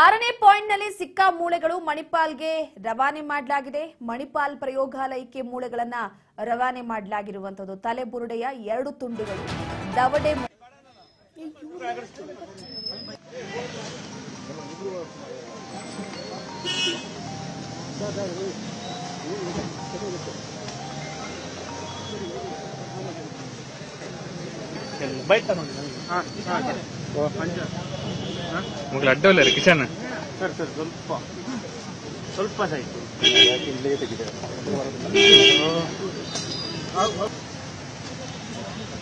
6ನೇ ಪಾಯಿಂಟ್ನಲ್ಲಿ ಸಿಕ್ಕ ಮೂಳೆಗಳು ಮಣಿಪಾಲ್ಗೆ ರವಾನೆ ಮಾಡಲಾಗಿದೆ. ಮಣಿಪಾಲ್ ಪ್ರಯೋಗಾಲಯಕ್ಕೆ ಮೂಳೆಗಳನ್ನ ರವಾನೆ ಮಾಡಲಾಗಿರುವಂತದ್ದು. ತಲೆ ಬುರುಡೆಯ 2 ತುಂಡುಗಳು, ದವಡೆ ಮುಗ್ಲು ಅಡ್ಡವಲ್ಲ ರೀ ಕಿಶನ್ ಸರ್ ಸ್ವಲ್ಪ ಸಾಯ್ತು.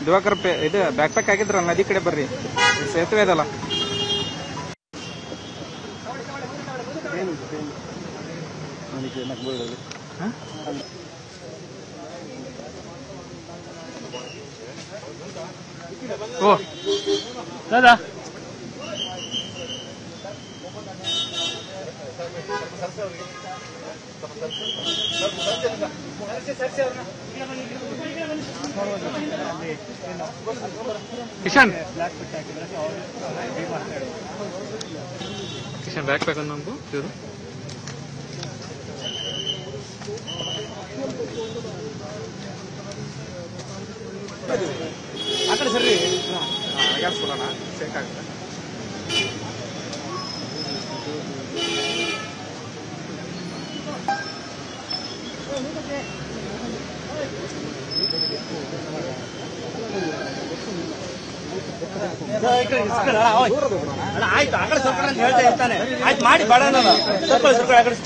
ದಿವಾಕರ್ ಇದು ಬ್ಯಾಕ್ ಪ್ಯಾಕ್ ಆಗಿದ್ರಲ್ಲ, ನದಿ ಕಡೆ ಬರ್ರಿ, ಸೇತುವೆ ಅದಲ್ಲ. ಓ ದಾದಾ ಕಿಶನ್ ಕಿಶನ್ ಬ್ಯಾಕ್ ಪ್ಯಾಕ್ ಅನ್ನೋ ಇವರು ಆ ಕಡೆ ಸರ್ರಿ ಅಳಗಾಡ್ಸ್ಬಿಡೋಣ, ಚೆಕ್ ಆಗುತ್ತೆ. ಆಯ್ತು, ಆ ಕಡೆ ಸ್ವಲ್ಪ ಅಂತ ಹೇಳ್ತಾ ಇರ್ತಾನೆ. ಆಯ್ತು ಮಾಡಿ ಬೇಡ, ಸ್ವಲ್ಪ ಸ್ವಲ್ಪ ಆ ಕಡೆ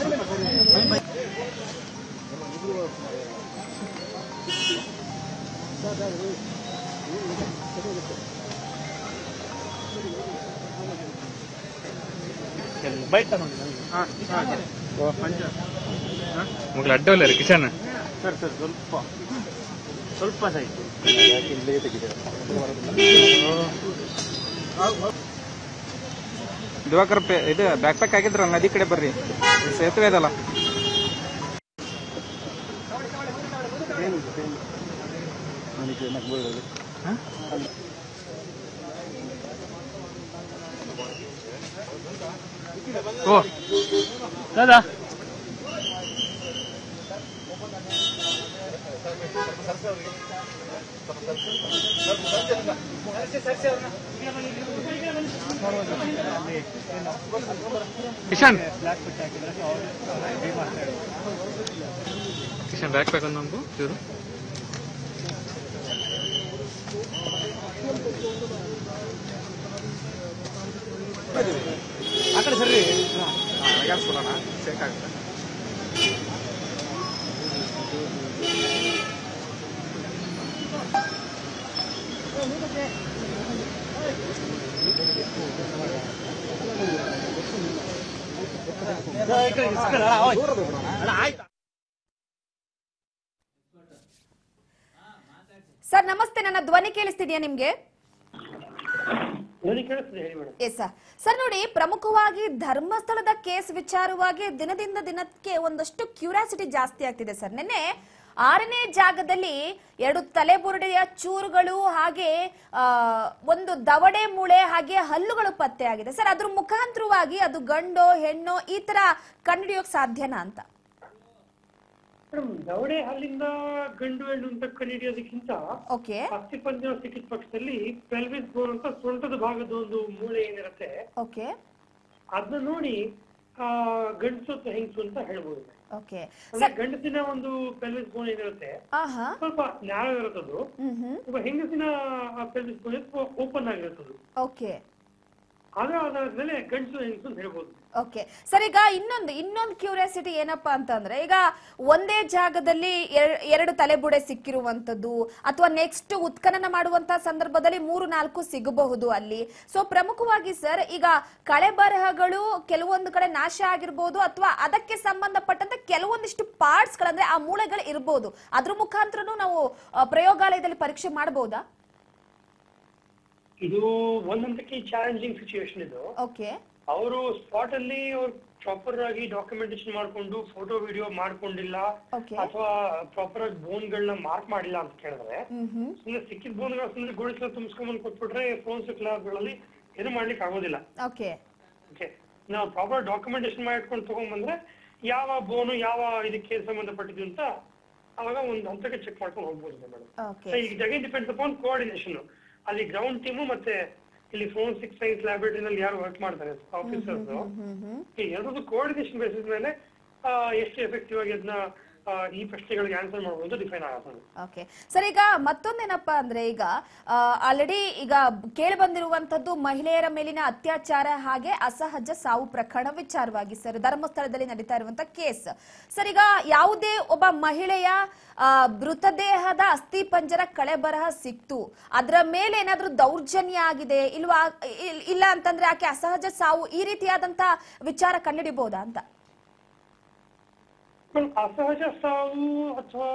ಬೈಟ್ ಮುಗ್ಲು ಅಡ್ಡವಲ್ಲ ರೀ ಕಿಶನ್ ಸರ್ ಸ್ವಲ್ಪ ಸಾಯ್ತು. ದಿವಾಕರ್ ಇದು ಬ್ಯಾಕ್ ಪ್ಯಾಕ್ ಆಗಿದ್ರಲ್ಲ, ನದಿ ಕಡೆ ಬರ್ರಿ, ಸೇತುವೆ ಅದಲ್ಲ. ಓ ದಾದಾ ಕಿಶನ್ ಕಿಶನ್ ಬ್ಯಾಕ್ ಪ್ಯಾಕ್ ಅನ್ನೋ ಇವರು ಆ ಕಡೆ ಸರ್ರಿ ಅಳಗಾಡ್ಸ್ಬಿಡೋಣ, ಚೆಕ್ ಆಗುತ್ತೆ. ಸರ್ ನಮಸ್ತೆ, ನನ್ನ ಧ್ವನಿ ಕೇಳಿಸ್ತಿದ್ಯಾ ನಿಮ್ಗೆ? ಎಸ್ ಸರ್, ನೋಡಿ, ಪ್ರಮುಖವಾಗಿ ಧರ್ಮಸ್ಥಳದ ಕೇಸ್ ವಿಚಾರವಾಗಿ ದಿನದಿಂದ ದಿನಕ್ಕೆ ಒಂದಷ್ಟು ಕ್ಯೂರಿಯಾಸಿಟಿ ಜಾಸ್ತಿ ಆಗ್ತಿದೆ ಸರ್. ನಿನ್ನೆ 6ನೇ ಜಾಗದಲ್ಲಿ 2 ತಲೆಬುರುಡೆಯ ಚೂರುಗಳು, ಹಾಗೆ ಒಂದು ದವಡೆ ಮೂಳೆ, ಹಾಗೆ ಹಲ್ಲುಗಳು ಪತ್ತೆ ಆಗಿದೆ ಸರ್. ಅದ್ರ ಮುಖಾಂತರವಾಗಿ ಅದು ಗಂಡೋ ಹೆಣ್ಣೋ ಈ ತರ ಕಂಡುಹಿಡಿಯೋಕ್ ಸಾಧ್ಯನಾ ಅಂತ? ದವಡೆ ಹಲ್ಲಿಂದ ಗಂಡು ಹೆಣ್ಣು ಅಂತ ಕಂಡುಹಿಡಿಯೋದಕ್ಕಿಂತ ಓಕೆ, ಅಸ್ಥಿಪಂಜರ ಸಿಕ್ಕಿದ ಪಕ್ಷದಲ್ಲಿ ಪೆಲ್ವಿಸ್ ಬೋನ್ ಅಂತ ಸೊಂಟದ ಭಾಗದ ಒಂದು ಮೂಳೆ ಏನಿರುತ್ತೆ, ಓಕೆ, ಅದನ್ನ ನೋಡಿ ಗಂಡಸು ಅಥವಾ ಹೆಂಗಸು ಅಂತ ಹೇಳ್ಬೋದು. ಓಕೆ, ಗಂಡಸಿನ ಒಂದು ಪೆಲ್ವಿಸ್ ಬೋನ್ ಏನಿರುತ್ತೆ ಸ್ವಲ್ಪ ನ್ಯಾರೋ ಇರುತ್ತದು, ಹೆಂಗಸಿನ ಪೆಲ್ವಿಸ್ ಬೋನ್ ಓಪನ್ ಆಗಿರುತ್ತದು. ಓಕೆ, ಅದಾದ್ಮೇಲೆ ಗಂಡಸು ಹೆಂಗಸು ಅಂತ ಹೇಳ್ಬೋದು. ಓಕೆ ಸರ್, ಈಗ ಇನ್ನೊಂದು ಕ್ಯೂರಿಯಾಸಿಟಿ ಏನಪ್ಪಾ ಅಂತಂದ್ರೆ, ಈಗ ಒಂದೇ ಜಾಗದಲ್ಲಿ 2 ತಲೆಬುಡೆ ಸಿಕ್ಕಿರುವಂತದ್ದು, ಅಥವಾ ನೆಕ್ಸ್ಟ್ ಉತ್ಖನನ ಮಾಡುವಂತಹ ಸಂದರ್ಭದಲ್ಲಿ 3-4 ಸಿಗಬಹುದು ಅಲ್ಲಿ. ಸೊ ಪ್ರಮುಖವಾಗಿ ಸರ್, ಈಗ ಕಳೆಬರಹಗಳು ಕೆಲವೊಂದು ಕಡೆ ನಾಶ ಆಗಿರ್ಬೋದು, ಅಥವಾ ಅದಕ್ಕೆ ಸಂಬಂಧಪಟ್ಟಂತ ಕೆಲವೊಂದಿಷ್ಟು ಪಾರ್ಟ್ಸ್ ಗಳಂದ್ರೆ ಆ ಮೂಳೆಗಳು ಇರಬಹುದು. ಅದ್ರ ಮುಖಾಂತರನು ನಾವು ಪ್ರಯೋಗಾಲಯದಲ್ಲಿ ಪರೀಕ್ಷೆ ಮಾಡಬಹುದಾ? ಇದು ಒಂದೊಂದಕ್ಕೆ ಚಾಲೆಂಜಿಂಗ್ ಸಿಚುವೇಶನ್ ಇದು. ಓಕೆ, ಅವರು ಸ್ಪಾಟ್ ಅಲ್ಲಿ ಅವ್ರು ಪ್ರಾಪರ್ ಆಗಿ ಡಾಕ್ಯುಮೆಂಟೇಶನ್ ಮಾಡ್ಕೊಂಡು ಫೋಟೋ ವಿಡಿಯೋ ಮಾಡ್ಕೊಂಡಿಲ್ಲ, ಅಥವಾ ಪ್ರಾಪರ್ ಆಗಿ ಬೋನ್ ಗಳನ್ನ ಮಾರ್ಕ್ ಮಾಡಿಲ್ಲ ಅಂತ ಕೇಳಿದ್ರೆ, ಸುಮ್ಮನೆ ಸಿಕ್ಕಿದ ಬೋನ್ ಗಳ ಸುಮ್ಮನೆ ಗೋಳಿಸಲು ತುಂಬಿಸ್ಕೊಂಡ್ ಕೊಟ್ಬಿಟ್ರೆ ಫೋನ್ಸ್ ಕ್ಲಾಸ್ಗಳಲ್ಲಿ ಏನು ಮಾಡ್ಲಿಕ್ಕೆ ಆಗೋದಿಲ್ಲ. ಓಕೆ, ನಾವು ಪ್ರಾಪರ್ ಡಾಕ್ಯುಮೆಂಟೇಶನ್ ಮಾಡಿಟ್ಕೊಂಡು ತಗೊಂಡ್ಬಂದ್ರೆ ಯಾವ ಬೋನು ಯಾವ ಇದಕ್ಕೆ ಸಂಬಂಧಪಟ್ಟಿದ್ದು ಅಂತ ಅವಾಗ ಒಂದು ಹಂತಕ್ಕೆ ಚೆಕ್ ಮಾಡ್ಕೊಂಡು ಹೋಗ್ಬೋದು ಮೇಡಮ್. ಈಗ ಅಗೇನ್ ಡಿಪೆಂಡ್ಸ್ ಅಪಾನ್ ಕೋಆರ್ಡಿನೇಷನ್. ಅಲ್ಲಿ ಗ್ರೌಂಡ್ ಟೀಮು ಮತ್ತೆ ಇಲ್ಲಿ ಫೋರೆನ್ಸಿಕ್ ಸೈನ್ಸ್ ಲ್ಯಾಬೊರೇಟರಿನಲ್ಲಿ ಯಾರು ವರ್ಕ್ ಮಾಡ್ತಾರೆ ಆಫೀಸರ್ಸ್, ಈ ಎರಡರದ್ದು ಕೋಆರ್ಡಿನೇಷನ್ ಬೇಸಿಸ್ ಮೇಲೆ ಎಷ್ಟು ಎಫೆಕ್ಟಿವ್ ಆಗಿ ಅದನ್ನ ಈ ಪ್ರಶ್ನೆಗಳಿಗೆ ಆನ್ಸರ್ ಮಾಡಬಹುದು ಡಿಫೈನ್ ಆಗುತ್ತೆ. ಓಕೆ ಸರ್, ಈಗ ಮತ್ತೊಂದೇನಪ್ಪಾ ಅಂದ್ರೆ ಈಗ ಆಲ್ರೆಡಿ ಈಗ ಕೇಳಿ ಬಂದಿರುವಂತದ್ದು ಮಹಿಳೆಯರ ಮೇಲಿನ ಅತ್ಯಾಚಾರ ಹಾಗೆ ಅಸಹಜ ಸಾವು ಪ್ರಕರಣ ವಿಚಾರವಾಗಿ ಸರ್ ಧರ್ಮಸ್ಥಳದಲ್ಲಿ ನಡೀತಾ ಇರುವಂತ ಕೇಸ್. ಸರ್, ಈಗ ಯಾವುದೇ ಒಬ್ಬ ಮಹಿಳೆಯ ಮೃತದೇಹದ ಅಸ್ಥಿ ಪಂಜರ ಕಳೆಬರಹ ಸಿಕ್ತು, ಅದರ ಮೇಲೆ ಏನಾದ್ರೂ ದೌರ್ಜನ್ಯ ಆಗಿದೆ ಇಲ್ವಾ, ಇಲ್ಲ ಅಂತಂದ್ರೆ ಆಕೆ ಅಸಹಜ ಸಾವು ಈ ರೀತಿಯಾದಂತ ವಿಚಾರ ಕಂಡುಹಿಡಿಬಹುದಾ ಅಂತ? ಅಸಹಜ ಸಾವು ಅಥವಾ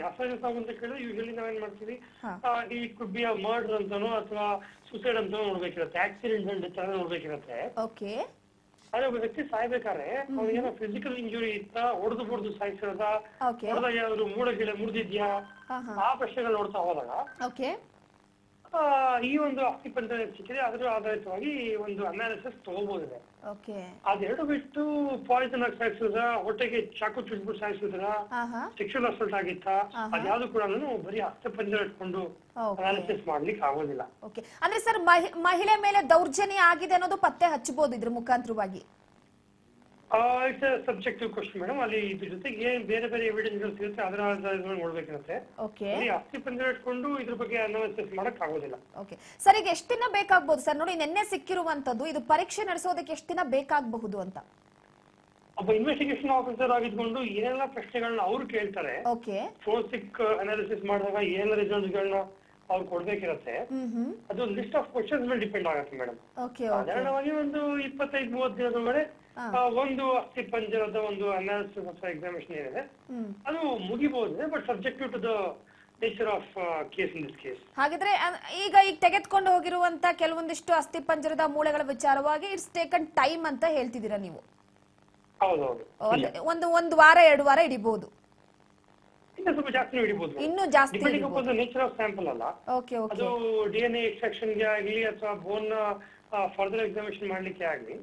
ಅಸಹಜ ಸಾವು ಅಂತ ಕೇಳಿದ್ರೆ ಯೂಶಲಿ ನಾವೇನ್ ಮಾಡ್ತೀವಿ, ಈ ಕುಡ್ ಬಿ ಮರ್ಡರ್ ಅಂತಾನೋ ಅಥವಾ ಸುಸೈಡ್ ಅಂತ ನೋಡ್ಬೇಕಿರುತ್ತೆ, ಆಕ್ಸಿಡೆಂಟ್ ಅಂಡ್ ಡೆತ್ ನೋಡ್ಬೇಕಿರುತ್ತೆ. ಅದೇ ಒಬ್ಬ ವ್ಯಕ್ತಿ ಸಾಯ್ಬೇಕಾದ್ರೆ ಅವ್ನಿಗೇನೋ ಫಿಸಿಕಲ್ ಇಂಜುರಿ ಇತ್ತ, ಹೊಡೆದು ಸಾಯಿಸಿರೋದ, ಹೊಡೆದಾಗ ಯಾವ್ದು ಮೂಳೆಗಿಳೆ ಮುರಿದಿದ್ಯಾ, ಆ ಪ್ರಶ್ನೆಗಳು ನೋಡ್ತಾ ಹೋದಾಗ ಈ ಒಂದು ಅಸ್ಥಿ ಪಂಜರ ಸಿಕ್ಕಿದೆ, ಅದರ ಆಧಾರಿತವಾಗಿ ಒಂದು ಅನಾಲಿಸಿಸ್ ತಗೋಬಹುದಿದೆ. ಅದೆರಡು ಬಿಟ್ಟು ಪಾಯ್ಸನ್ ಆಗಿ ಸಾಯಿಸಿದ್ರ, ಹೊಟ್ಟೆಗೆ ಚಾಕು ಚುಟ್ಬಿಟ್ಟು ಸಾಯಿಸಿದ್ರ, ಸೆಕ್ಷುವಲ್ ಅಸಾಲ್ಟ್ ಆಗಿತ್ತ, ಅದ್ಯಾವ್ದು ಕೂಡ ಬರೀ ಅಸ್ಥಿ ಪಂಜರ ಇಟ್ಕೊಂಡು ಅನಾಲಿಸಿಸ್ ಮಾಡ್ಲಿಕ್ಕೆ ಆಗೋದಿಲ್ಲ. ಅಂದ್ರೆ ಸರ್ ಮಹಿಳೆ ಮೇಲೆ ದೌರ್ಜನ್ಯ ಆಗಿದೆ ಅನ್ನೋದು ಪತ್ತೆ ಹಚ್ಚಬಹುದು ಇದ್ರ ಮುಖಾಂತರವಾಗಿ? It's subjective question madam. ಅಲ್ಲಿ ಇದ್ರ ಜೊತೆಗೆ ಏನ್ ಬೇರೆ ಬೇರೆ ಎವಿಡೆನ್ಸ್ ಗಳು ಸಿಗುತ್ತೆ ಅದರ ಆಧಾರದ ನೋಡ್ಬೇಕಿರುತ್ತೆ. ಅಸ್ಥಿ ಪಂಜರ ಇಟ್ಕೊಂಡು ಇದ್ರ ಬಗ್ಗೆ ಅನಾಲಿಸಿಸ್ ಮಾಡಕ್ ಆಗೋದಿಲ್ಲ. ಸರ್, ಈಗ ಎಷ್ಟು ದಿನ ಬೇಕಾಗಬಹುದು ಸರ್? ನೋಡಿ, ನಿನ್ನೆ ಸಿಕ್ಕಿರುವಂತದ್ದು, ಇದು ಪರೀಕ್ಷೆ ನಡೆಸೋದಕ್ಕೆ ಎಷ್ಟು ದಿನ ಬೇಕಾಗಬಹುದು ಅಂತ? ಒಬ್ಬ ಇನ್ವೆಸ್ಟಿಗೇಷನ್ ಆಫೀಸರ್ ಆಗಿದ್ಕೊಂಡು ಏನೆಲ್ಲ ಪ್ರಶ್ನೆಗಳನ್ನ ಅವ್ರು ಕೇಳ್ತಾರೆ, ಫೋರೆನ್ಸಿಕ್ ಅನಾಲಿಸಿಸ್ ಮಾಡಿದಾಗ ಏನೆಲ್ಲ ರಿಸಲ್ಟ್ಸ್ ಗಳನ್ನ ಅವ್ರು ಕೊಡ್ಬೇಕಿರತ್ತೆ, ಅದು ಲಿಸ್ಟ್ ಆಫ್ ಕ್ವಶನ್ಸ್ ಮೇಲೆ ಡಿಪೆಂಡ್ ಆಗುತ್ತೆ ಮೇಡಮ್. ಸಾಧಾರಣವಾಗಿ ಒಂದು 25-30 ದಿನದೊಳಗಡೆ ಒಂದು ಅಸ್ಥಿ ಪಂಜರದ ಒಂದು ಅನಾಲಿಸಿಸ್ ಅಥವಾ ಎಕ್ಸಾಮಿನೇಷನ್ ಏನಿದೆ ಅದು ಮುಗಿಬಹುದು. But subjective to the nature of case in this case. ಹಾಗಿದ್ರೆ ಈಗ ತೆಗೆದುಕೊಂಡು ಹೋಗಿರುವಂತ ಕೆಲವೊಂದಿಷ್ಟು ಅಸ್ಥಿ ಪಂಜರದ ಮೂಳೆಗಳ ವಿಚಾರವಾಗಿ ಇಟ್ಸ್ ಟೇಕನ್ ಟೈಮ್ ಅಂತ ಹೇಳ್ತಿದ್ದೀರಾ ನೀವು? ಹೌದೌದು. ಒಂದು ವಾರ 2 ವಾರ ಹಿಡಿಬಹುದು, ಇನ್ನು ಸ್ವಲ್ಪ ಜಾಸ್ತಿ ಹಿಡಿಬಹುದು, ಇನ್ನು ಜಾಸ್ತಿ ನೇಚರ್ ಆಫ್ ಸ್ಯಾಂಪಲ್ ಅಲ್ಲ. ಅದು DNA ಎಕ್ಸ್ಟ್ರಾಕ್ಷನ್ ಗೆ ಆಗಲಿ ಅಥವಾ ಬೋನ್ ಫರ್ದರ್ ಎಕ್ಸಾಮಿನೇಷನ್ ಮಾಡ್ಲಿಕ್ಕೆ ಆಗಲಿ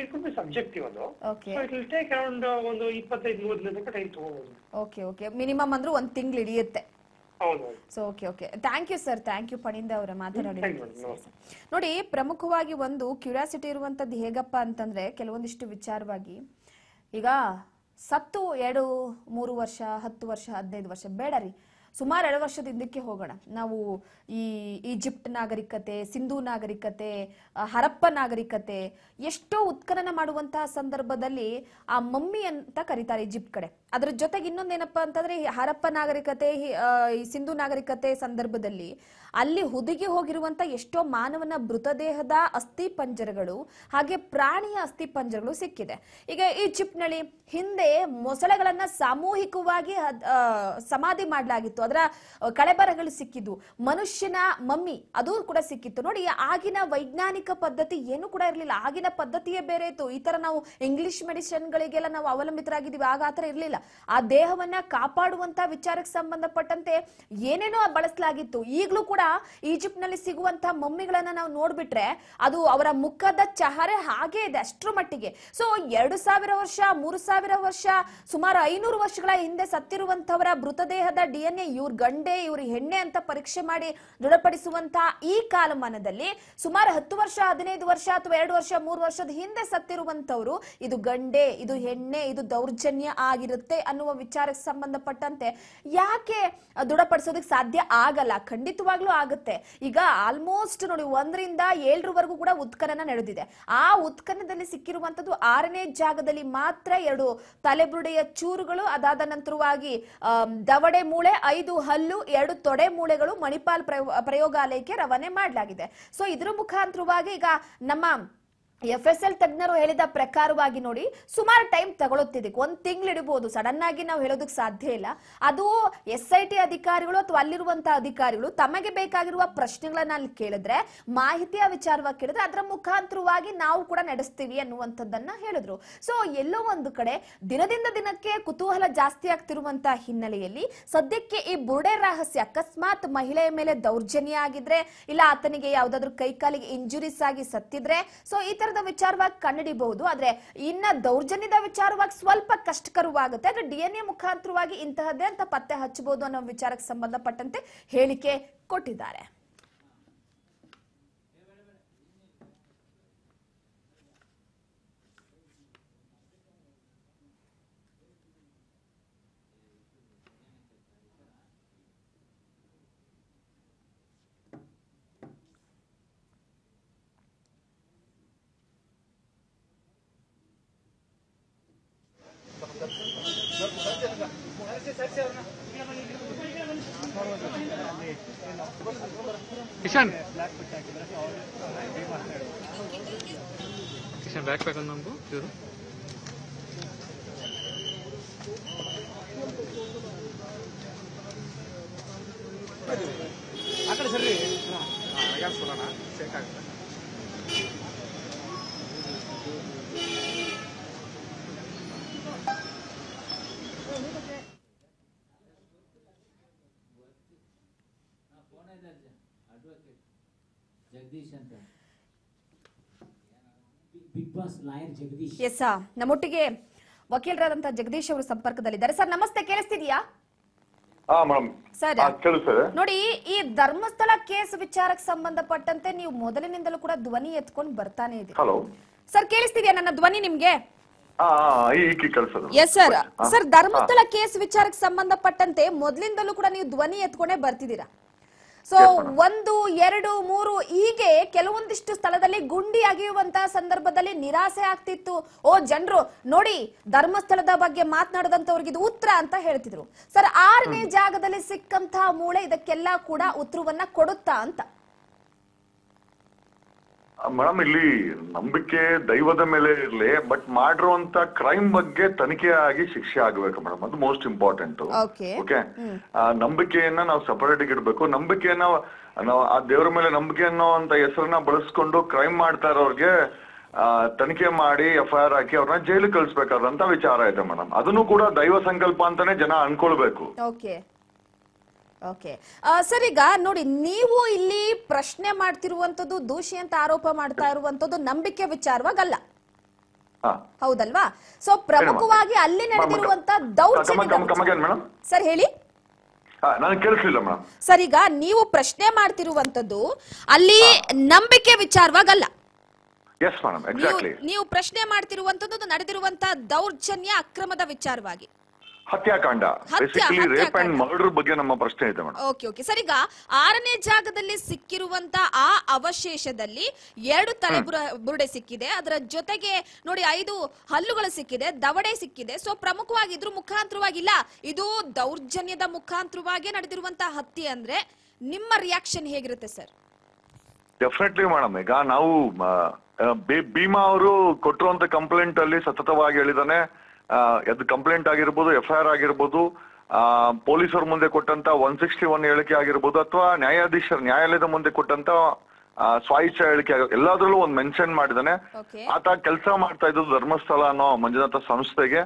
ಇಟ್ ಕುಡ್ ಬಿ ಸಬ್ಜೆಕ್ಟಿವ್. ಅದು ಇಟ್ ವಿಲ್ ಟೇಕ್ ಅರೌಂಡ್ ಒಂದು 25-30 ದಿನ ತನಕ ಟೈಮ್ ತಗೋಬಹುದು. ಮಿನಿಮಮ್ ಅಂದ್ರೆ 1 ತಿಂಗಳು ಹಿಡಿಯುತ್ತೆ. Thank you sir, thank you ಪಣಿಂದ ಅವರ ಮಾತನಾಡಿ. ನೋಡಿ, ಪ್ರಮುಖವಾಗಿ ಒಂದು ಕ್ಯೂರಿಯಾಸಿಟಿ ಇರುವಂತದ್ದು ಹೇಗಪ್ಪ ಅಂತಂದ್ರೆ ಕೆಲವೊಂದಿಷ್ಟು ವಿಚಾರವಾಗಿ ಈಗ ಸತ್ತು 2-3 ವರ್ಷ 10 ವರ್ಷ 15 ವರ್ಷ ಬೇಡ ರೀ, ಸುಮಾರು 2 ವರ್ಷದ ಹಿಂದಕ್ಕೆ ಹೋಗೋಣ. ನಾವು ಈ ಈಜಿಪ್ಟ್ ನಾಗರಿಕತೆ, ಸಿಂಧೂ ನಾಗರಿಕತೆ, ಹರಪ್ಪ ನಾಗರಿಕತೆ ಎಷ್ಟೋ ಉತ್ಖನನ ಮಾಡುವಂತಹ ಸಂದರ್ಭದಲ್ಲಿ ಆ ಮಮ್ಮಿ ಅಂತ ಕರೀತಾರೆ ಈಜಿಪ್ಟ್ ಕಡೆ. ಅದ್ರ ಜೊತೆಗೆ ಇನ್ನೊಂದೇನಪ್ಪ ಅಂತಂದ್ರೆ ಹರಪ್ಪ ನಾಗರಿಕತೆ, ಈ ಸಿಂಧೂ ನಾಗರಿಕತೆ ಸಂದರ್ಭದಲ್ಲಿ ಅಲ್ಲಿ ಹುದುಗಿ ಹೋಗಿರುವಂತ ಎಷ್ಟೋ ಮಾನವನ ಮೃತದೇಹದ ಅಸ್ಥಿ ಪಂಜರಗಳು ಹಾಗೆ ಪ್ರಾಣಿಯ ಅಸ್ಥಿ ಪಂಜರಗಳು ಸಿಕ್ಕಿದೆ. ಈಗ ಈಜಿಪ್ಟ್ ನಲ್ಲಿ ಹಿಂದೆ ಮೊಸಳೆಗಳನ್ನ ಸಾಮೂಹಿಕವಾಗಿ ಸಮಾಧಿ ಮಾಡಲಾಗಿತ್ತು, ಅದರ ಕಳೆಬರಗಳು ಸಿಕ್ಕಿದ್ದು, ಮನುಷ್ಯನ ಮಮ್ಮಿ ಅದು ಕೂಡ ಸಿಕ್ಕಿತ್ತು. ನೋಡಿ, ಆಗಿನ ವೈಜ್ಞಾನಿಕ ಪದ್ಧತಿ ಏನು ಕೂಡ ಇರಲಿಲ್ಲ, ಆಗಿನ ಪದ್ಧತಿಯೇ ಬೇರೆ ಇತ್ತು. ಈ ತರ ನಾವು ಇಂಗ್ಲಿಷ್ ಮೆಡಿಸಿನ್ ಗಳಿಗೆಲ್ಲ ನಾವು ಅವಲಂಬಿತರಾಗಿದ್ದೀವಿ, ಆಗ ಆತರ ಇರ್ಲಿಲ್ಲ. ಆ ದೇಹವನ್ನ ಕಾಪಾಡುವಂತ ವಿಚಾರಕ್ಕೆ ಸಂಬಂಧಪಟ್ಟಂತೆ ಏನೇನೋ ಬಳಸಲಾಗಿತ್ತು. ಈಗಲೂ ಕೂಡ ಈಜಿಪ್ಟ್ ನಲ್ಲಿ ಸಿಗುವಂತಹ ಮಮ್ಮಿಗಳನ್ನ ನಾವು ನೋಡ್ಬಿಟ್ರೆ ಅದು ಅವರ ಮುಖದ ಚಹರೆ ಹಾಗೆ ಇದೆ ಅಷ್ಟರ ಮಟ್ಟಿಗೆ. ಸೊ 2000 ವರ್ಷ 3000 ವರ್ಷ ಸುಮಾರು 500 ವರ್ಷಗಳ ಹಿಂದೆ ಸತ್ತಿರುವಂತವರ ಮೃತದೇಹದ DNA ಇವ್ರ ಗಂಡೆ ಇವ್ರ ಹೆಣ್ಣೆ ಅಂತ ಪರೀಕ್ಷೆ ಮಾಡಿ ದೃಢಪಡಿಸುವಂತಹ ಈ ಕಾಲಮಾನದಲ್ಲಿ ಸುಮಾರು 10 ವರ್ಷ 15 ವರ್ಷ ಅಥವಾ 2 ವರ್ಷ 3 ವರ್ಷದ ಹಿಂದೆ ಸತ್ತಿರುವಂತವ್ರು ಇದು ಗಂಡೆ ಇದು ಹೆಣ್ಣೆ ಇದು ದೌರ್ಜನ್ಯ ಆಗಿರುತ್ತೆ ಅನ್ನುವ ವಿಚಾರಕ್ಕೆ ಸಂಬಂಧಪಟ್ಟಂತೆ ಯಾಕೆ ದೃಢಪಡಿಸೋದಕ್ಕೆ ಸಾಧ್ಯ ಆಗಲ್ಲ? ಖಂಡಿತವಾಗ್ಲೂ ಆಗುತ್ತೆ. ಈಗ ಆಲ್ಮೋಸ್ಟ್ ನೋಡಿ 1 ರಿಂದ 7 ಕೂಡ ಉತ್ಖನನ ನಡೆದಿದೆ. ಆ ಉತ್ಖನನದಲ್ಲಿ ಸಿಕ್ಕಿರುವಂತದ್ದು 6ನೇ ಜಾಗದಲ್ಲಿ ಮಾತ್ರ 2 ತಲೆಬುರುಡೆಯ ಚೂರುಗಳು, ಅದಾದ ನಂತರವಾಗಿ ದವಡೆ ಮೂಳೆ, 5 ಹಲ್ಲು, 2 ತೊಡೆ ಮೂಳೆಗಳು ಮಣಿಪಾಲ್ ಪ್ರಯೋಗಾಲಯಕ್ಕೆ ರವಾನೆ ಮಾಡಲಾಗಿದೆ. ಸೊ ಇದ್ರ ಮುಖಾಂತರವಾಗಿ ಈಗ ನಮ್ಮ FSL ತಜ್ಞರು ಹೇಳಿದ ಪ್ರಕಾರವಾಗಿ ನೋಡಿ ಸುಮಾರು ಟೈಮ್ ತಗೊಳುತ್ತಿದೆ, 1 ತಿಂಗಳು ಇಡಬಹುದು. ಸಡನ್ ಆಗಿ ನಾವು ಹೇಳೋದಕ್ಕೆ ಸಾಧ್ಯ ಇಲ್ಲ. ಅದು SIT ಅಧಿಕಾರಿಗಳು ಅಥವಾ ಅಲ್ಲಿರುವಂತಹ ಅಧಿಕಾರಿಗಳು ತಮಗೆ ಬೇಕಾಗಿರುವ ಪ್ರಶ್ನೆಗಳನ್ನ ಅಲ್ಲಿ ಕೇಳಿದ್ರೆ, ಮಾಹಿತಿಯ ವಿಚಾರವಾಗಿ ಕೇಳಿದ್ರೆ ಅದರ ಮುಖಾಂತರವಾಗಿ ನಾವು ಕೂಡ ನಡೆಸ್ತೀವಿ ಅನ್ನುವಂಥದ್ದನ್ನ ಹೇಳಿದ್ರು. ಸೊ ಎಲ್ಲೋ ಒಂದು ಕಡೆ ದಿನದಿಂದ ದಿನಕ್ಕೆ ಕುತೂಹಲ ಜಾಸ್ತಿ ಆಗ್ತಿರುವಂತಹ ಹಿನ್ನೆಲೆಯಲ್ಲಿ ಸದ್ಯಕ್ಕೆ ಈ ಬುರುಡೆ ರಹಸ್ಯ, ಅಕಸ್ಮಾತ್ ಮಹಿಳೆಯ ಮೇಲೆ ದೌರ್ಜನ್ಯ ಆಗಿದ್ರೆ ಇಲ್ಲ ಆತನಿಗೆ ಯಾವ್ದಾದ್ರು ಕೈಕಾಲಿಗೆ ಇಂಜುರೀಸ್ ಆಗಿ ಸತ್ತಿದ್ರೆ, ಸೊ ಈ ತರ ಬಲಾತ್ಕಾರದ ವಿಚಾರವಾಗಿ ಕಂಡುಹಿಡಿಬಹುದು, ಆದ್ರೆ ಇನ್ನ ದೌರ್ಜನ್ಯದ ವಿಚಾರವಾಗಿ ಸ್ವಲ್ಪ ಕಷ್ಟಕರವಾಗುತ್ತೆ. ಆದ್ರೆ DNA ಮುಖಾಂತರವಾಗಿ ಇಂತಹದ್ದೇ ಅಂತ ಪತ್ತೆ ಹಚ್ಚಬಹುದು ಅನ್ನೋ ವಿಚಾರಕ್ಕೆ ಸಂಬಂಧಪಟ್ಟಂತೆ ಹೇಳಿಕೆ ಕೊಟ್ಟಿದ್ದಾರೆ. ಕಿಶನ್ ಕಿಶನ್ ಬ್ಯಾಕ್ ಪ್ಯಾಕ್ ನಮ್ದು ಚೂರು. ಆ ಕಡೆ ಸರಿ ಜಗದೀಶ್ ಅಂತ big boss lawyer Jagadish. Yes, ನಮ್ಮೊಟ್ಟಿಗೆ ವಕೀಲರಾದಂತಹ ಜಗದೀಶ್ ಅವರು ಸಂಪರ್ಕದಲ್ಲಿದ್ದಾರೆ. ಸರ್ ನಮಸ್ತೆ, ಕೇಳಿಸ್ತಿದ್ಯಾ? ಸರ್ ನೋಡಿ, ಈ ಧರ್ಮಸ್ಥಳ ಕೇಸ್ ವಿಚಾರಕ್ಕೆ ಸಂಬಂಧಪಟ್ಟಂತೆ ನೀವು ಮೊದಲಿನಿಂದಲೂ ಕೂಡ ಧ್ವನಿ ಎತ್ಕೊಂಡು ಬರ್ತಾನೆ ಇದೆ. ಸರ್ ಕೇಳಿಸ್ತಿದ್ಯಾ ನನ್ನ ಧ್ವನಿ ನಿಮ್ಗೆ? Yes sir. Sir Dharmasthala case ವಿಚಾರಕ್ಕೆ ಸಂಬಂಧಪಟ್ಟಂತೆ ಮೊದಲಿಂದಲೂ ಕೂಡ ನೀವು ಧ್ವನಿ ಎತ್ಕೊಂಡೇ ಬರ್ತಿದ್ದೀರಾ. ಸೊ 1, 2, 3 ಹೀಗೆ ಕೆಲವೊಂದಿಷ್ಟು ಸ್ಥಳದಲ್ಲಿ ಗುಂಡಿ ಅಗೆಯುವಂತಹ ಸಂದರ್ಭದಲ್ಲಿ ನಿರಾಸೆ ಆಗ್ತಿತ್ತು. ಜನರು ನೋಡಿ ಧರ್ಮಸ್ಥಳದ ಬಗ್ಗೆ ಮಾತನಾಡದಂತವ್ರಿಗೆ ಇದು ಉತ್ತರ ಅಂತ ಹೇಳ್ತಿದ್ರು. ಸರ್ 6ನೇ ಜಾಗದಲ್ಲಿ ಸಿಕ್ಕಂತಹ ಮೂಳೆ ಇದಕ್ಕೆಲ್ಲ ಕೂಡ ಉತ್ತರವನ್ನ ಕೊಡುತ್ತಾ ಅಂತ? ಮೇಡಮ್, ಇಲ್ಲಿ ನಂಬಿಕೆ ದೈವದ ಮೇಲೆ ಇರ್ಲಿ, ಬಟ್ ಮಾಡಿರುವಂತ ಕ್ರೈಮ್ ಬಗ್ಗೆ ತನಿಖೆ ಆಗಿ ಶಿಕ್ಷೆ ಆಗ್ಬೇಕು ಮೇಡಮ್. ಅದು ಮೋಸ್ಟ್ ಇಂಪಾರ್ಟೆಂಟ್. ಓಕೆ, ನಂಬಿಕೆಯನ್ನ ನಾವು ಸಪರೇಟ್ ಆಗಿ ಇಡ್ಬೇಕು. ನಂಬಿಕೆಯನ್ನ ನಾವು ಆ ದೇವರ ಮೇಲೆ ನಂಬಿಕೆ ಅನ್ನೋ ಅಂತ ಹೆಸರನ್ನ ಬಳಸ್ಕೊಂಡು ಕ್ರೈಮ್ ಮಾಡ್ತಾ ಇರೋರ್ಗೆ ತನಿಖೆ ಮಾಡಿ FIR ಹಾಕಿ ಅವ್ರನ್ನ ಜೈಲಿಗೆ ಕಳಿಸ್ಬೇಕಾದಂತ ವಿಚಾರ ಇದೆ ಮೇಡಮ್. ಅದನ್ನು ಕೂಡ ದೈವ ಸಂಕಲ್ಪ ಅಂತಾನೆ ಜನ ಅನ್ಕೊಳ್ಬೇಕು. ಓಕೆ ಸರ್, ಈಗ ನೋಡಿ, ನೀವು ಇಲ್ಲಿ ಪ್ರಶ್ನೆ ಮಾಡ್ತಿರುವಂತದ್ದು, ದೋಷಿ ಅಂತ ಆರೋಪ ಮಾಡ್ತಾ ಇರುವಂತದ್ದು ನಂಬಿಕೆ ವಿಚಾರವಾಗಲ್ಲ, ಹೌದಲ್ವಾ? ಸೊ ಪ್ರಮುಖವಾಗಿ ಅಲ್ಲಿ ನಡೆದಿರುವಂತ ದೌರ್ಜನ್ಯ. ಸರ್ ಹೇಳಿ. ಸರ್ ಈಗ ನೀವು ಪ್ರಶ್ನೆ ಮಾಡ್ತಿರುವಂತದ್ದು ಅಲ್ಲಿ ನಂಬಿಕೆ ವಿಚಾರವಾಗಲ್ಲ, ನೀವು ಪ್ರಶ್ನೆ ಮಾಡ್ತಿರುವಂತದ್ದು ನಡೆದಿರುವಂತ ದೌರ್ಜನ್ಯ, ಅಕ್ರಮದ ವಿಚಾರವಾಗಿ, ಹತ್ಯಾಕಾಂಡ, ಬೇಸಿಕಲಿ ರೇಪ್ ಅಂಡ್ ಮರ್ಡರ್ ಬಗ್ಗೆ ನಮ್ಮ ಪ್ರಶ್ನೆ ಇದೆ ಮೇಡಮ್. ಓಕೆ ಸರ್, ಈಗ 6ನೇ ಜಾಗದಲ್ಲಿ ಸಿಕ್ಕಿರುವಂತ ಆ ಅವಶೇಷದಲ್ಲಿ 2 ತಲೆಬುರುಡೆ ಸಿಕ್ಕಿದೆ, ಅದರ ಜೊತೆಗೆ ನೋಡಿ 5 ಹಲ್ಲುಗಳು ಸಿಕ್ಕಿದೆ, ದವಡೆ ಸಿಕ್ಕಿದೆ. ಸೊ ಪ್ರಮುಖವಾಗಿ ಇದ್ರ ಮುಖಾಂತರವಾಗಿಲ್ಲ, ಇದು ದೌರ್ಜನ್ಯದ ಮುಖಾಂತರವಾಗಿ ನಡೆದಿರುವಂತಹ ಹತ್ಯೆ ಅಂದ್ರೆ ನಿಮ್ಮ ರಿಯಾಕ್ಷನ್ ಹೇಗಿರುತ್ತೆ ಸರ್? ಡೆಫಿನೆಟ್ಲಿ ಮೇಡಮ್, ಈಗ ನಾವು ಭೀಮಾ ಅವರು ಕೊಟ್ಟಿರುವಂತ ಕಂಪ್ಲೇಂಟ್ ಅಲ್ಲಿ ಸತತವಾಗಿ ಹೇಳಿದಾನೆ, ಅದು ಕಂಪ್ಲೇಂಟ್ ಆಗಿರ್ಬೋದು, FIR ಆಗಿರ್ಬೋದು, ಪೊಲೀಸರ ಮುಂದೆ ಕೊಟ್ಟಂತ 161 ಹೇಳಿಕೆ ಆಗಿರ್ಬೋದು, ಅಥವಾ ನ್ಯಾಯಾಲಯದ ಮುಂದೆ ಕೊಟ್ಟಂತ ಸ್ವಾಯಿಚ್ಛಾ ಹೇಳಿಕೆ ಎಲ್ಲಾದ್ರಲ್ಲೂ ಒಂದು ಮೆನ್ಷನ್ ಮಾಡಿದಾನೆ. ಆತ ಕೆಲಸ ಮಾಡ್ತಾ ಇದ್ದು ಧರ್ಮಸ್ಥಳ ಅನ್ನೋ ಮಂಜುನಾಥ ಸಂಸ್ಥೆಗೆ.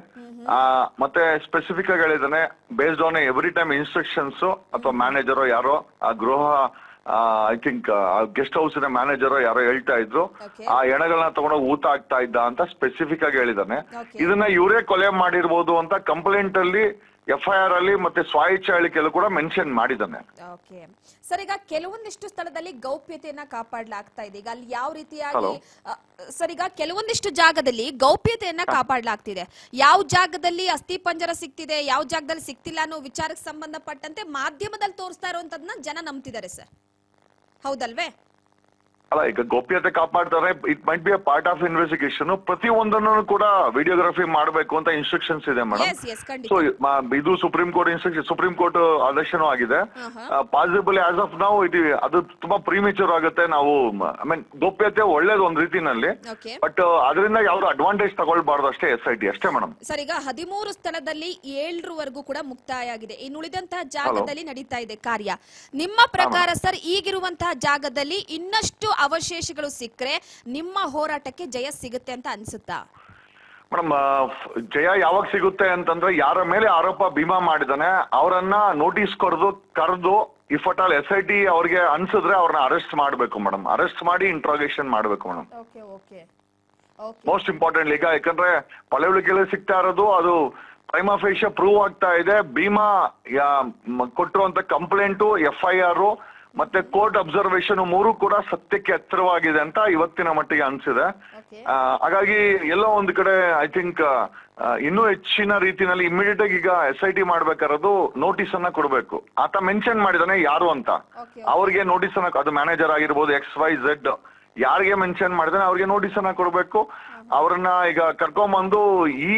ಮತ್ತೆ ಸ್ಪೆಸಿಫಿಕ್ ಆಗಿ ಹೇಳಿದಾನೆ, based on every time instructions ಅಥವಾ ಮ್ಯಾನೇಜರೋ ಯಾರೋ ಆ ಗೃಹ I think guest house manager ಯಾರೋ ಹೇಳ್ತಾ ಇದ್ರು, ಆ ಎಣಗಳನ್ನ ತಗೊಂಡೋಗಿ ಊತ ಆಗ್ತಾ ಇದ್ದ ಅಂತ ಸ್ಪೆಸಿಫಿಕ್ ಆಗಿ ಹೇಳಿದಾನೆ. ಇದನ್ನ ಇವರೇ ಕೊಲೆ ಮಾಡಿರ್ಬೋದು ಅಂತ ಕಂಪ್ಲೇಂಟ್ ಅಲ್ಲಿ, FIR ಅಲ್ಲಿ ಮತ್ತೆ ಸ್ವಾಯಿಚ್ಛಾ ಹೇಳಿಕೆಯಲ್ಲೂ ಕೂಡ ಮೆನ್ಷನ್ ಮಾಡಿದಾನೆ. ಓಕೆ ಸರ್, ಈಗ ಕೆಲವೊಂದಿಷ್ಟು ಸ್ಥಳದಲ್ಲಿ ಗೌಪ್ಯತೆಯನ್ನ ಕಾಪಾಡಲಾಗ್ತಾ ಇದೆ. ಈಗ ಅಲ್ಲಿ ಯಾವ ರೀತಿಯಾಗಿ ಸರ್, ಈಗ ಕೆಲವೊಂದಿಷ್ಟು ಜಾಗದಲ್ಲಿ ಗೌಪ್ಯತೆಯನ್ನ ಕಾಪಾಡಲಾಗ್ತಿದೆ, ಯಾವ ಜಾಗದಲ್ಲಿ ಅಸ್ಥಿ ಪಂಜರ ಸಿಕ್ತಿದೆ, ಯಾವ ಜಾಗದಲ್ಲಿ ಸಿಕ್ತಿಲ್ಲ ಅನ್ನೋ ವಿಚಾರಕ್ಕೆ ಸಂಬಂಧಪಟ್ಟಂತೆ ಮಾಧ್ಯಮದಲ್ಲಿ ತೋರಿಸ್ತಾ ಇರುವಂತದನ್ನ ಜನ ನಂಬ್ತಿದ್ದಾರೆ ಸರ್, ಹೌದಲ್ವೇ? ಅಲ್ಲ, ಈಗ ಗೌಪ್ಯತೆ ಕಾಪಾಡ್ತಾರೆ, it might be a part of investigation. ಪ್ರತಿ ಒಂದನ್ನು ಕೂಡ ವಿಡಿಯೋಗ್ರಫಿ ಮಾಡಬೇಕು ಅಂತ ಇನ್ಸ್ಟ್ರಕ್ಷನ್ಸ್ ಇದೆ ಮೇಡಮ್. ಸೊ ಇದು ಸುಪ್ರೀಂ ಕೋರ್ಟ್ ಆದೇಶನೂ ಆಗಿದೆ. ಪಾಸಿಬಲ್ ಆಸ್ ಆಫ್ ನಾವು ಅದು ತುಂಬಾ ಪ್ರೀಮೇಚರ್ ಆಗುತ್ತೆ. ನಾವು ಐ ಮೀನ್ ಗೌಪ್ಯತೆ ಒಳ್ಳೇದು ಒಂದ್ ರೀತಿನಲ್ಲಿ, ಬಟ್ ಅದರಿಂದ ಯಾವ್ದು ಅಡ್ವಾಂಟೇಜ್ ತಗೊಳ್ಬಾರ್ದು ಅಷ್ಟೇ. SIT ಅಷ್ಟೇ ಮೇಡಮ್. ಸರ್, ಈಗ 13 ಸ್ಥಳದಲ್ಲಿ 7ರವರೆಗೂ ಕೂಡ ಮುಕ್ತಾಯ ಆಗಿದೆ, ಇನ್ನು ಉಳಿದಂತಹ ಜಾಗದಲ್ಲಿ ನಡೀತಾ ಇದೆ ಕಾರ್ಯ. ನಿಮ್ಮ ಪ್ರಕಾರ ಸರ್, ಈಗಿರುವಂತಹ ಜಾಗದಲ್ಲಿ ಇನ್ನಷ್ಟು ಅವಶೇಷಗಳು ಸಿಕ್ಕರೆ ನಿಮ್ಮ ಹೋರಾಟಕ್ಕೆ ಜಯ ಸಿಗುತ್ತೆ ಅಂತ ಅನ್ಸುತ್ತಾ? ಮೇಡಮ್, ಜಯ ಯಾವಾಗ ಸಿಗುತ್ತೆ ಅಂತಂದ್ರೆ, ಯಾರ ಮೇಲೆ ಆರೋಪ ಭೀಮಾ ಮಾಡಿದಾನೆ ಅವರನ್ನ ನೋಟಿಸ್ ಕರೆದು ಇಫ್ ಅಟ್ ಆಲ್ SIT ಅವ್ರಿಗೆ ಅನ್ಸಿದ್ರೆ ಅವ್ರನ್ನ ಅರೆಸ್ಟ್ ಮಾಡ್ಬೇಕು ಮೇಡಮ್. ಅರೆಸ್ಟ್ ಮಾಡಿ ಇಂಟ್ರಾಗೇಷನ್ ಮಾಡ್ಬೇಕು ಮೇಡಮ್. Okay. ಮೋಸ್ಟ್ ಇಂಪಾರ್ಟೆಂಟ್ ಈಗ ಯಾಕಂದ್ರೆ ಪಳೆಯುಳಿಕೆಯಲ್ಲಿ ಸಿಗ್ತಾ ಇರೋದು ಅದು ಪ್ರೈಮಾ ಫೇಶಿಯ ಪ್ರೂವ್ ಆಗ್ತಾ ಇದೆ. ಭೀಮಾ ಕೊಟ್ಟಿರುವಂತ ಕಂಪ್ಲೇಂಟು, FIR ಮತ್ತೆ ಕೋರ್ಟ್ ಅಬ್ಸರ್ವೇಷನ್ ಮೂರು ಕೂಡ ಸತ್ಯಕ್ಕೆ ಹತ್ತಿರವಾಗಿದೆ ಅಂತ ಇವತ್ತಿನ ಮಟ್ಟಿಗೆ ಅನ್ಸಿದೆ. Okay. ಹಾಗಾಗಿ ಎಲ್ಲೋ ಒಂದು ಕಡೆ ಐ ಥಿಂಕ್ ಇನ್ನೂ ಹೆಚ್ಚಿನ ರೀತಿನಲ್ಲಿ ಇಮಿಡಿಯೇಟ್ ಆಗಿ ಈಗ SIT ಮಾಡ್ಬೇಕಾರೋದು ನೋಟಿಸ್ ಅನ್ನ ಕೊಡಬೇಕು. ಆತ ಮೆನ್ಷನ್ ಮಾಡಿದಾನೆ ಯಾರು ಅಂತ, Okay. ಅವ್ರಿಗೆ ನೋಟಿಸ್ ಅನ್ನ, ಅದು ಮ್ಯಾನೇಜರ್ ಆಗಿರ್ಬೋದು, XYZ ಯಾರಿಗೆ ಮೆನ್ಷನ್ ಮಾಡಿದಾನೆ ಅವ್ರಿಗೆ ನೋಟಿಸ್ ಅನ್ನ ಕೊಡಬೇಕು. ಅವ್ರನ್ನ ಈಗ ಕರ್ಕೊಂಬಂದು ಈ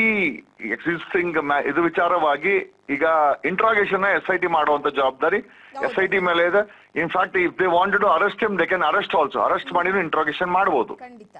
ಎಕ್ಸಿಸ್ಟಿಂಗ್ ಇದು ವಿಚಾರವಾಗಿ ಈಗ ಇಂಟ್ರಾಗೇಷನ್ SIT ಮಾಡುವಂತ ಜವಾಬ್ದಾರಿ SIT ಮೇಲೆ ಇದೆ. In fact if they wanted to arrest him they can arrest also, arrest ಮಾಡಿದ್ರು ಇಂಟ್ರಾಗೇಷನ್ ಮಾಡಬಹುದು. ಖಂಡಿತ.